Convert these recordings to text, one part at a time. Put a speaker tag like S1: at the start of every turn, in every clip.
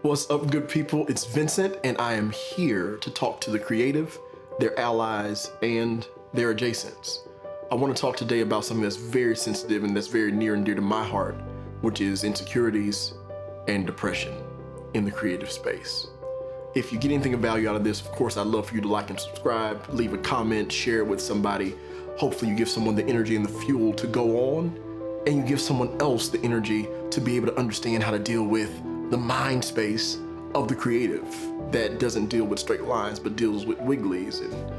S1: What's up, good people? It's Vincent, and I am here to talk to the creative, their allies, and their adjacents. I want to talk today about something that's very sensitive and that's very near and dear to my heart, which is insecurities and depression in the creative space. If you get anything of value out of this, of course, I'd love for you to like and subscribe, leave a comment, share it with somebody. Hopefully you give someone the energy and the fuel to go on, and you give someone else the energy to be able to understand how to deal with the mind space of the creative that doesn't deal with straight lines, but deals with wigglies and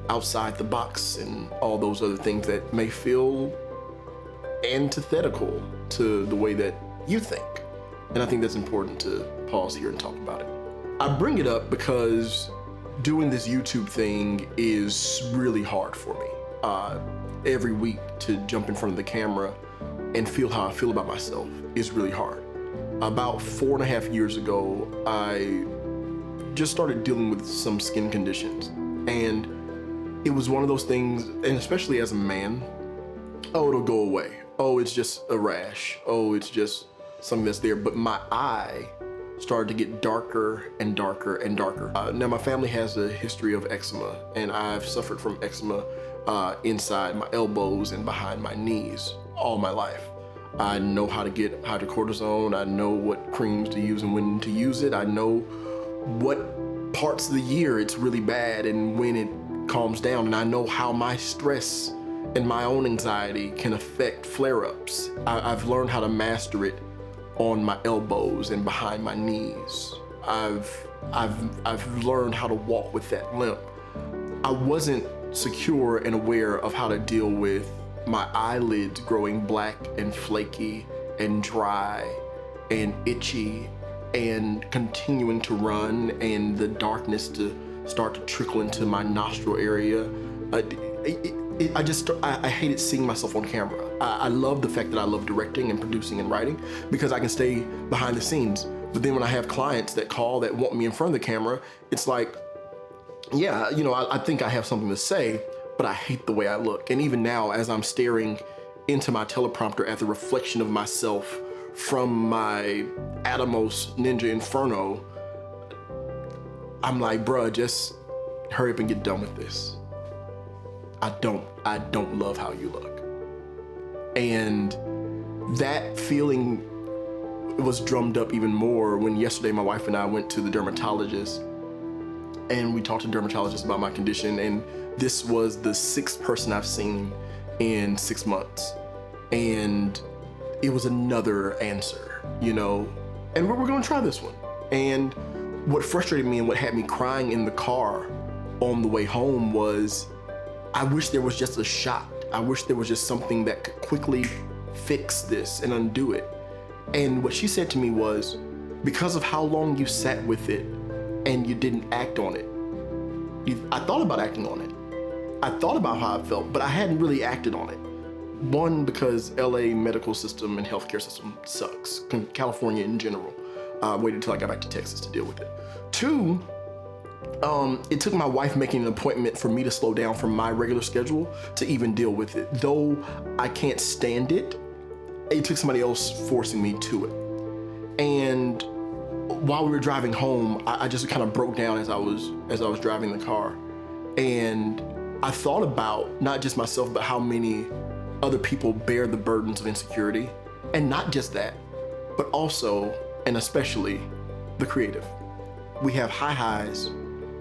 S1: outside the box and all those other things that may feel antithetical to the way that you think. And I think that's important to pause here and talk about it. I bring it up because doing this YouTube thing is really hard for me. Every week to jump in front of the camera and feel how I feel about myself is really hard. About 4.5 years ago, I just started dealing with some skin conditions. And it was one of those things, and especially as a man, oh, it'll go away. Oh, it's just a rash. Oh, it's just something that's there. But my eye started to get darker and darker and darker. Now, my family has a history of eczema, and I've suffered from eczema inside my elbows and behind my knees all my life. I know how to get hydrocortisone. I know what creams to use and when to use it. I know what parts of the year it's really bad and when it calms down. And I know how my stress and my own anxiety can affect flare-ups. I've learned how to master it on my elbows and behind my knees. I've learned how to walk with that limp. I wasn't secure and aware of how to deal with my eyelids growing black and flaky and dry and itchy and continuing to run and the darkness to start to trickle into my nostril area. I hated seeing myself on camera. I love the fact that I love directing and producing and writing because I can stay behind the scenes. But then when I have clients that call that want me in front of the camera, it's like, yeah, I think I have something to say, but I hate the way I look. And even now, as I'm staring into my teleprompter at the reflection of myself from my Atomos Ninja Inferno, I'm like, bruh, just hurry up and get done with this. I don't love how you look. And that feeling was drummed up even more when yesterday my wife and I went to the dermatologist, and we talked to dermatologists about my condition, and this was the 6th person I've seen in 6 months. And it was another answer, and we're gonna try this one. And what frustrated me and what had me crying in the car on the way home was, I wish there was just a shot. I wish there was just something that could quickly fix this and undo it. And what she said to me was, because of how long you sat with it and you didn't act on it, I thought about acting on it. I thought about how I felt, but I hadn't really acted on it. One, because LA medical system and healthcare system sucks, California in general. I waited until I got back to Texas to deal with it. 2, it took my wife making an appointment for me to slow down from my regular schedule to even deal with it. Though I can't stand it, it took somebody else forcing me to it. And while we were driving home, I just kind of broke down as I was driving the car. And I thought about not just myself, but how many other people bear the burdens of insecurity. And not just that, but also, and especially, the creative. We have high highs,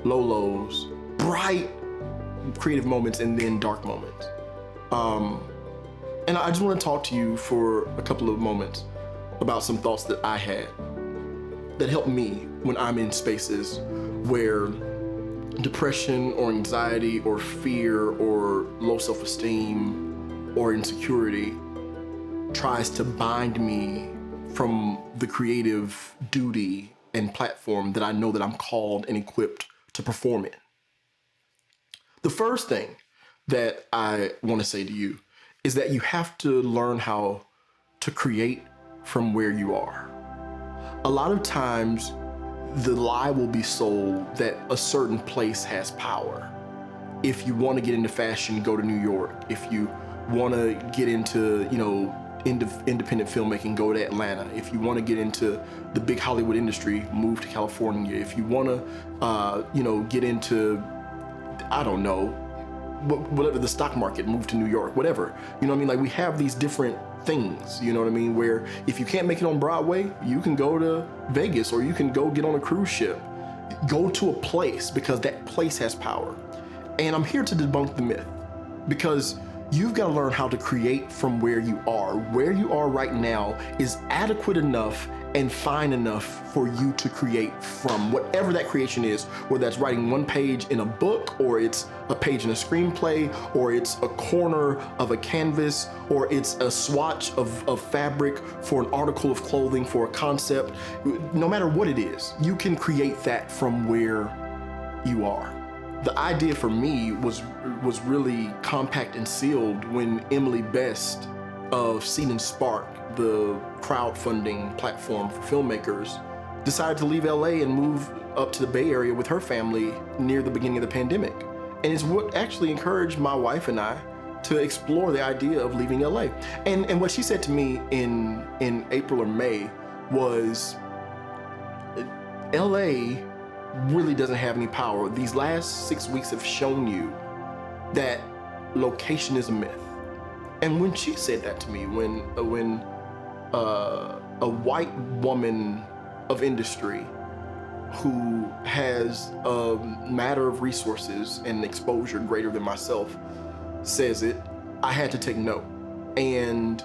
S1: low lows, bright creative moments, and then dark moments. And I just want to talk to you for a couple of moments about some thoughts that I had that help me when I'm in spaces where depression or anxiety or fear or low self-esteem or insecurity tries to bind me from the creative duty and platform that I know that I'm called and equipped to perform in. The first thing that I want to say to you is that you have to learn how to create from where you are. A lot of times, the lie will be sold that a certain place has power. If you want to get into fashion, go to New York. If you want to get into, independent filmmaking, go to Atlanta. If you want to get into the big Hollywood industry, move to California. If you want to, get into, I don't know, whatever, the stock market, move to New York, whatever. You know what I mean? Like, we have these different things, you know what I mean? Where if you can't make it on Broadway, you can go to Vegas, or you can go get on a cruise ship. Go to a place, because that place has power. And I'm here to debunk the myth, because you've got to learn how to create from where you are. Where you are right now is adequate enough and fine enough for you to create from, whatever that creation is, whether that's writing one page in a book, or it's a page in a screenplay, or it's a corner of a canvas, or it's a swatch of fabric for an article of clothing, for a concept. No matter what it is, you can create that from where you are. The idea for me was really compact and sealed when Emily Best of Seed and Spark, the crowdfunding platform for filmmakers, decided to leave LA and move up to the Bay Area with her family near the beginning of the pandemic. And it's what actually encouraged my wife and I to explore the idea of leaving LA. And what she said to me in April or May was, LA really doesn't have any power. These last 6 weeks have shown you that location is a myth. And when she said that to me, when a white woman of industry who has a matter of resources and exposure greater than myself says it, I had to take note. And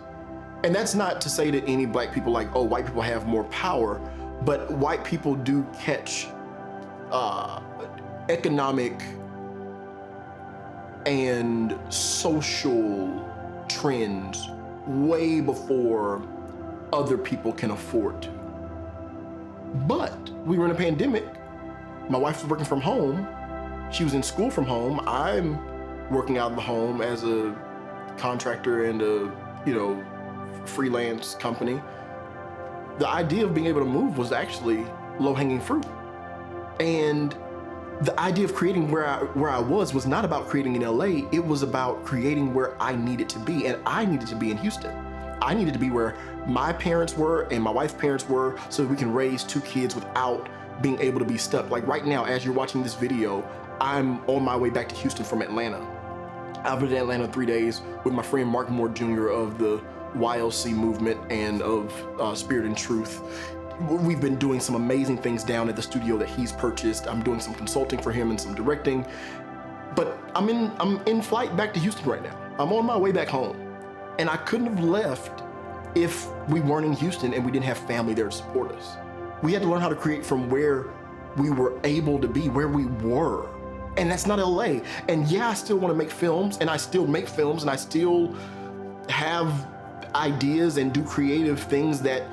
S1: that's not to say that any black people, like, oh, white people have more power, but white people do catch economic and social trends way before other people can afford to. But we were in a pandemic. My wife was working from home. She was in school from home. I'm working out of the home as a contractor and a freelance company. The idea of being able to move was actually low-hanging fruit. And the idea of creating where I was not about creating in LA, it was about creating where I needed to be, and I needed to be in Houston. I needed to be where my parents were and my wife's parents were, so that we can raise 2 kids without being able to be stuck. Like right now, as you're watching this video, I'm on my way back to Houston from Atlanta. I've been in Atlanta 3 days with my friend Mark Moore Jr. of the YLC movement and of Spirit and Truth. We've been doing some amazing things down at the studio that he's purchased. I'm doing some consulting for him and some directing. But I'm in flight back to Houston right now. I'm on my way back home. And I couldn't have left if we weren't in Houston and we didn't have family there to support us. We had to learn how to create from where we were able to be, where we were. And that's not LA. And yeah, I still want to make films, and I still make films, and I still have ideas and do creative things that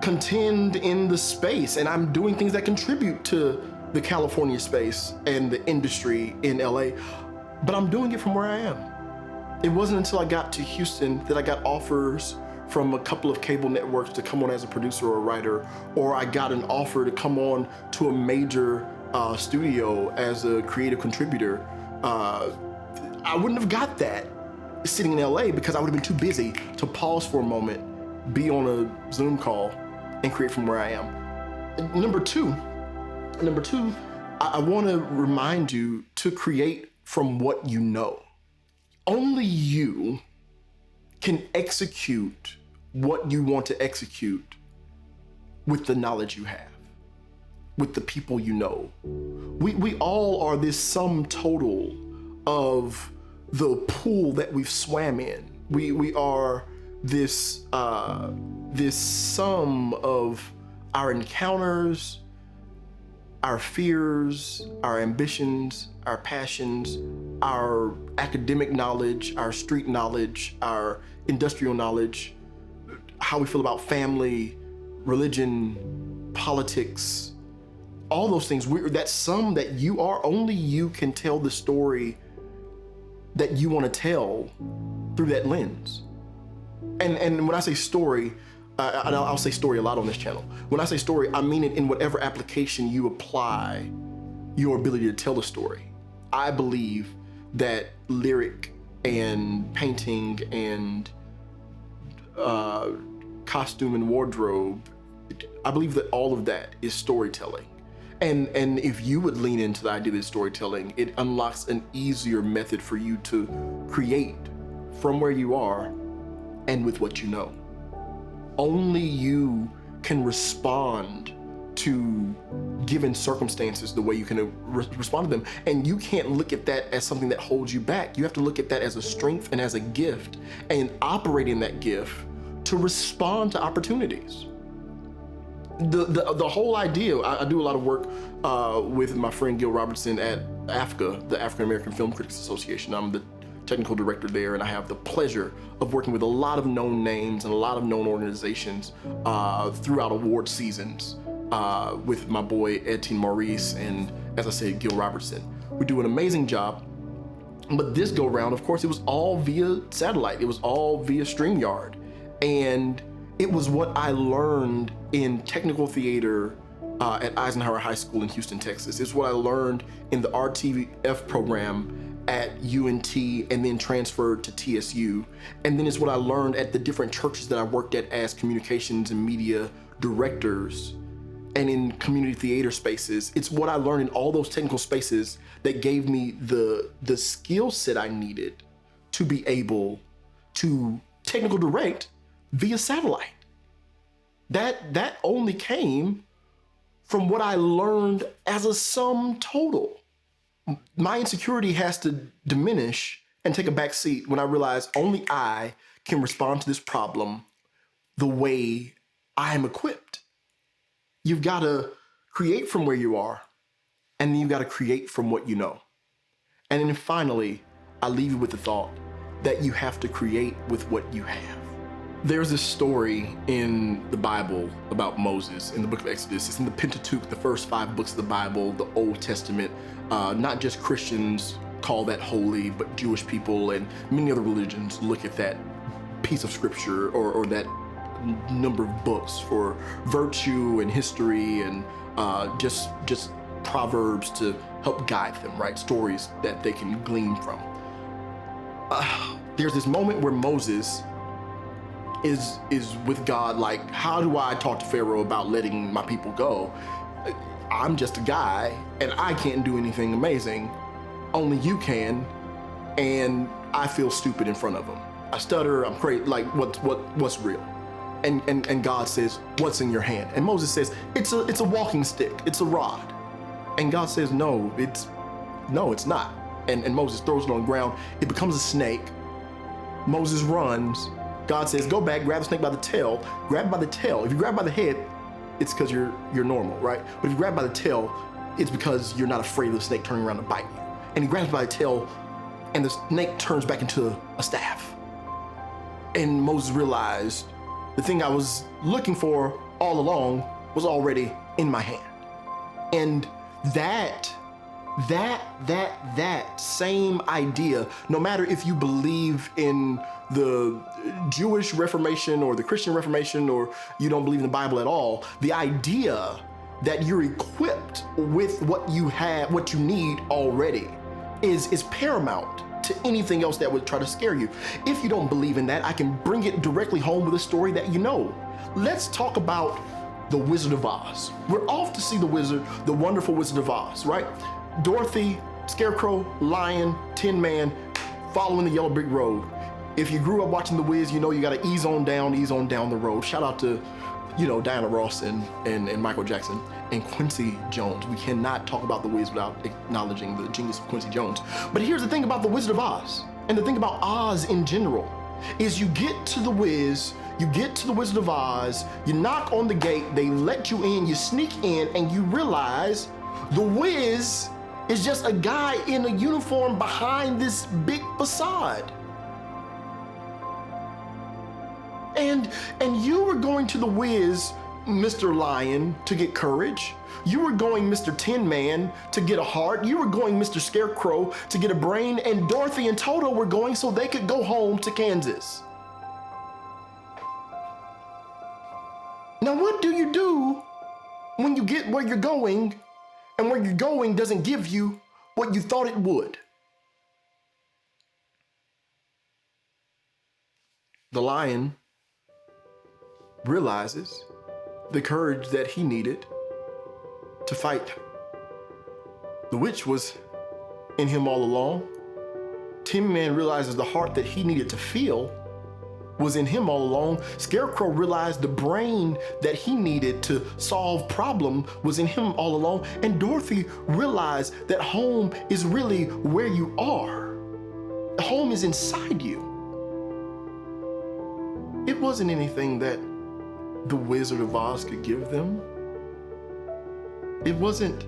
S1: contend in the space, and I'm doing things that contribute to the California space and the industry in LA, but I'm doing it from where I am. It wasn't until I got to Houston that I got offers from a couple of cable networks to come on as a producer or a writer, or I got an offer to come on to a major studio as a creative contributor. I wouldn't have got that sitting in LA, because I would have been too busy to pause for a moment, be on a Zoom call, and create from where I am. Number two, I want to remind you to create from what you know. Only you can execute what you want to execute with the knowledge you have, with the people you know. We all are this sum total of the pool that we've swam in. We are this sum of our encounters, our fears, our ambitions, our passions, our academic knowledge, our street knowledge, our industrial knowledge, how we feel about family, religion, politics, all those things. That sum that you are, only you can tell the story that you want to tell through that lens. And when I say story, I'll say story a lot on this channel. When I say story, I mean it in whatever application you apply your ability to tell a story. I believe that lyric and painting and costume and wardrobe. I believe that all of that is storytelling. And if you would lean into the idea of storytelling, it unlocks an easier method for you to create from where you are and with what you know. Only you can respond to given circumstances the way you can respond to them. And you can't look at that as something that holds you back. You have to look at that as a strength and as a gift, and operate in that gift to respond to opportunities. The whole idea, I do a lot of work with my friend Gil Robertson at AFCA, the African American Film Critics Association. I'm the technical director there, and I have the pleasure of working with a lot of known names and a lot of known organizations throughout award seasons with my boy Ed Maurice and, as I said, Gil Robertson. We do an amazing job. But this go round, of course, it was all via satellite. It was all via StreamYard. And it was what I learned in technical theater at Eisenhower High School in Houston, Texas. It's what I learned in the RTF program at UNT and then transferred to TSU. And then it's what I learned at the different churches that I worked at as communications and media directors and in community theater spaces. It's what I learned in all those technical spaces that gave me the skill set I needed to be able to technical direct via satellite. That only came from what I learned as a sum total. My insecurity has to diminish and take a back seat when I realize only I can respond to this problem the way I am equipped. You've got to create from where you are, and then you've got to create from what you know. And then finally, I leave you with the thought that you have to create with what you have. There's this story in the Bible about Moses in the book of Exodus. It's in the Pentateuch, the first 5 books of the Bible, the Old Testament. Not just Christians call that holy, but Jewish people and many other religions look at that piece of scripture or that number of books for virtue and history and just proverbs to help guide them, right? Stories that they can glean from. There's this moment where Moses is with God, like, how do I talk to Pharaoh about letting my people go? I'm just a guy and I can't do anything amazing. Only you can, and I feel stupid in front of him. I stutter, I'm crazy, like what's real? And God says, what's in your hand? And Moses says, it's a walking stick, it's a rod. And God says, no, it's not. And Moses throws it on the ground, it becomes a snake. Moses runs. God says, go back, grab the snake by the tail, grab it by the tail. If you grab by the head, it's because you're normal, right? But if you grab by the tail, it's because you're not afraid of the snake turning around to bite you. And he grabs by the tail, and the snake turns back into a staff. And Moses realized the thing I was looking for all along was already in my hand. And that same idea, no matter if you believe in the Jewish Reformation or the Christian Reformation, or you don't believe in the Bible at all, the idea that you're equipped with what you have, what you need already is paramount to anything else that would try to scare you. If you don't believe in that, I can bring it directly home with a story that you know. Let's talk about the Wizard of Oz. We're off to see the wonderful Wizard of Oz, right? Dorothy, Scarecrow, Lion, Tin Man, following the yellow brick road. If you grew up watching The Wiz, you know you gotta ease on down the road. Shout out to, Diana Ross and Michael Jackson and Quincy Jones. We cannot talk about The Wiz without acknowledging the genius of Quincy Jones. But here's the thing about the Wizard of Oz, and the thing about Oz in general, is you get to the Wiz, you get to the Wizard of Oz, you knock on the gate, they let you in, you sneak in, and you realize the Wiz is just a guy in a uniform behind this big facade. And you were going to the Wiz, Mr. Lion, to get courage. You were going Mr. Tin Man to get a heart. You were going Mr. Scarecrow to get a brain. And Dorothy and Toto were going so they could go home to Kansas. Now, what do you do when you get where you're going and where you're going doesn't give you what you thought it would? The lion realizes the courage that he needed to fight. The witch was in him all along. Tin Man realizes the heart that he needed to feel was in him all along. Scarecrow realized the brain that he needed to solve problem was in him all along. And Dorothy realized that home is really where you are. Home is inside you. It wasn't anything that the Wizard of Oz could give them. It wasn't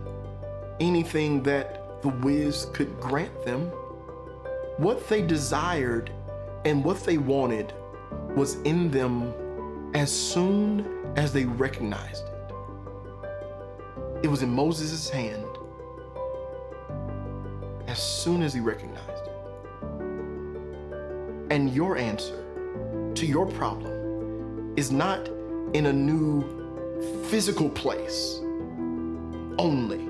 S1: anything that the Wiz could grant them. What they desired and what they wanted was in them as soon as they recognized it. It was in Moses' hand as soon as he recognized it. And your answer to your problem is not in a new physical place only.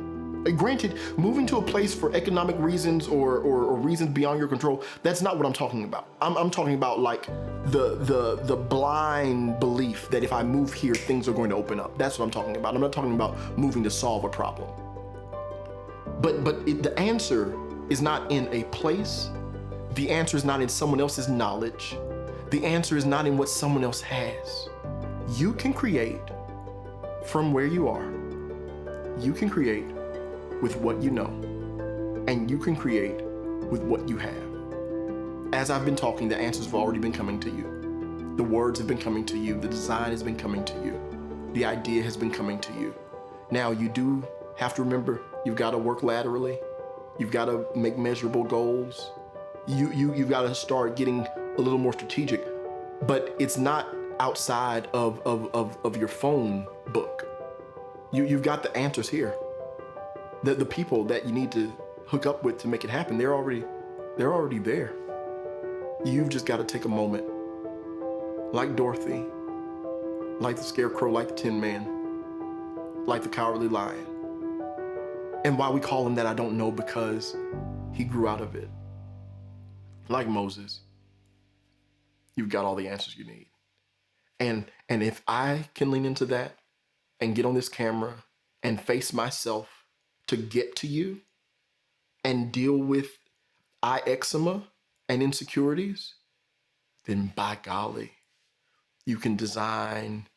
S1: Granted, moving to a place for economic reasons or reasons beyond your control, that's not what I'm talking about. I'm talking about like the blind belief that if I move here, things are going to open up. That's what I'm talking about. I'm not talking about moving to solve a problem. But the answer is not in a place. The answer is not in someone else's knowledge. The answer is not in what someone else has. You can create from where you are. You can create with what you know, and you can create with what you have. As I've been talking, the answers have already been coming to you. The words have been coming to you. The design has been coming to you. The idea has been coming to you. Now you do have to remember, you've got to work laterally. You've got to make measurable goals. You've got to start getting a little more strategic, but it's not outside of your phone book. You've got the answers here. The people that you need to hook up with to make it happen, they're already there. You've just got to take a moment, like Dorothy, like the Scarecrow, like the Tin Man, like the Cowardly Lion. And why we call him that, I don't know, because he grew out of it. Like Moses, you've got all the answers you need. And if I can lean into that and get on this camera and face myself to get to you and deal with eye eczema and insecurities, then by golly, you can design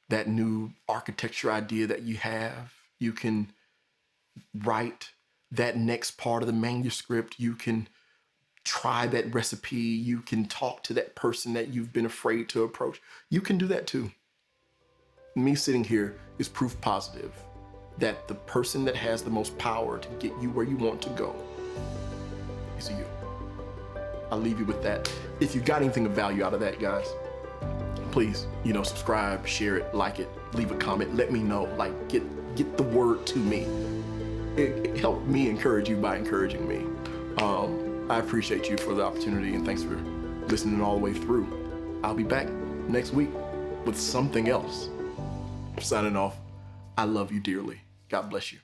S1: that new architecture idea that you have. You can write that next part of the manuscript. You can try that recipe. You can talk to that person that you've been afraid to approach. You can do that too. Me sitting here is proof positive that the person that has the most power to get you where you want to go is you. I'll leave you with that. If you got anything of value out of that, guys, please, subscribe, share it, like it, leave a comment, let me know, get the word to me. It helped me encourage you by encouraging me. I appreciate you for the opportunity, and thanks for listening all the way through. I'll be back next week with something else. Signing off. I love you dearly. God bless you.